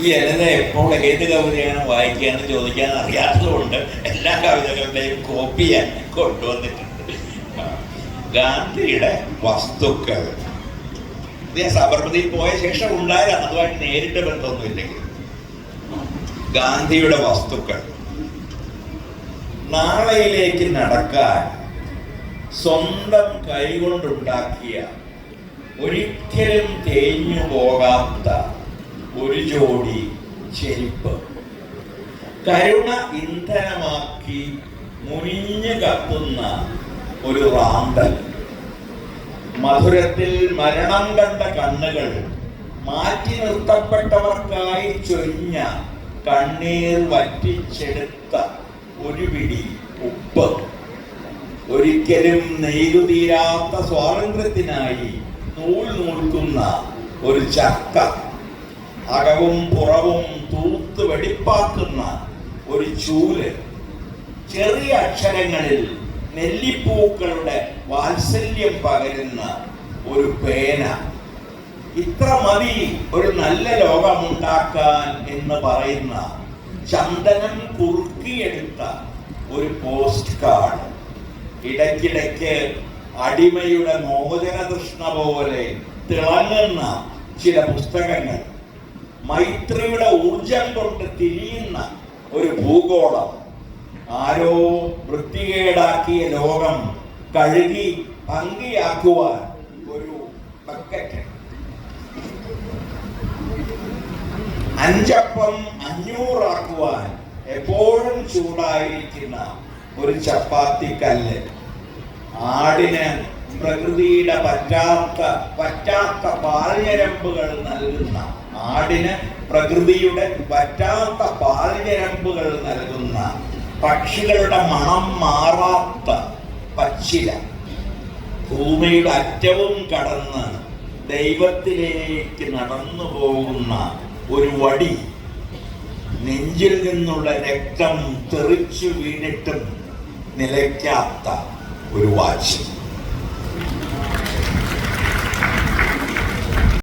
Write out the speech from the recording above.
ഈ ലളിത എപ്പോൾ ഏത് കവിതയാണ് വായിക്കുകയെന്ന് ചോദിക്കാൻ അറിയാത്തതുകൊണ്ട് എല്ലാ കവിതകളുടെയും കോപ്പി ഞാൻ കൊണ്ടുവന്നിട്ടുണ്ട്. ഗാന്ധിയുടെ വസ്തുക്കൾ ഞാൻ സബർമതിയിൽ പോയ ശേഷം ഉണ്ടായതാണ്, അതുമായിട്ട് നേരിട്ട് ബന്ധമൊന്നുമില്ലെങ്കിൽ. ഗാന്ധിയുടെ വസ്തുക്കൾ. നാളെയിലേക്ക് നടക്കാൻ സ്വന്തം കൈകൊണ്ടുണ്ടാക്കിയ ഒരിക്കലും തേഞ്ഞു പോകാത്ത ഒരു ജോഡി ചെരുപ്പ്, കരുണ ഇന്ധനമാക്കി മുനിഞ്ഞു കത്തുന്ന ഒരു റാന്തൽ, മധുരത്തിൽ മരണം കണ്ട കണ്ണുകൾ, മാറ്റി നിർത്തപ്പെട്ടവർക്കായി ചൊരിഞ്ഞ കണ്ണീർ വറ്റിച്ചെടുത്ത ഒരു പിടി ഉപ്പ്, ഒരിക്കലും നെയ്തുതീരാത്ത സ്വാതന്ത്ര്യത്തിനായി നൂൽ നൂൽക്കുന്ന ഒരു ചക്ക, അകവും പുറവും തൂത്ത് വെടിപ്പാക്കുന്ന ഒരു ചൂല്, ചെറിയ അക്ഷരങ്ങളിൽ നെല്ലിപ്പൂക്കളുടെ വാത്സല്യം പകരുന്ന ഒരു പേന. ഇത്ര മതി ഒരു നല്ല ലോകമുണ്ടാക്കാൻ എന്ന് പറയുന്ന ചന്ദനം കുറുക്കിയെടുത്ത ഒരു പോസ്റ്റ് കാർഡ്. ഇടയ്ക്കിടയ്ക്ക് അടിമയുടെ മോചന തൃഷ്ണ പോലെ തിളങ്ങുന്ന ചില പുസ്തകങ്ങൾ, മൈത്രിയുടെ ഊർജം കൊണ്ട് തിരിയുന്ന ഒരു ഭൂഗോളം, ആരോ വൃത്തികേടാക്കിയ ലോകം കഴുകി ഭംഗിയാക്കുവാൻ ഒരു ബക്കറ്റ്, 5 അപ്പം 500 ആക്കുവാൻ എപ്പോഴും ചൂടായിരിക്കുന്ന ഒരു ചപ്പാത്തി കല്ല്, ആടിന് പ്രകൃതിയുടെ പറ്റാത്ത പാൽഞരമ്പുകൾ നൽകുന്ന, ആടിന് പ്രകൃതിയുടെ പറ്റാത്ത പാൽഞരമ്പുകൾ നൽകുന്ന, പക്ഷികളുടെ മണം മാറാത്ത പച്ചില, ഭൂമിയുടെ അറ്റവും കടന്ന് ദൈവത്തിലേക്ക് നടന്നു പോകുന്ന ഒരു വടി, നെഞ്ചിൽ നിന്നുള്ള രക്തം തെറിച്ചു വീണിട്ടും നിലയ്ക്കാത്ത ഒരു വാച്ച്.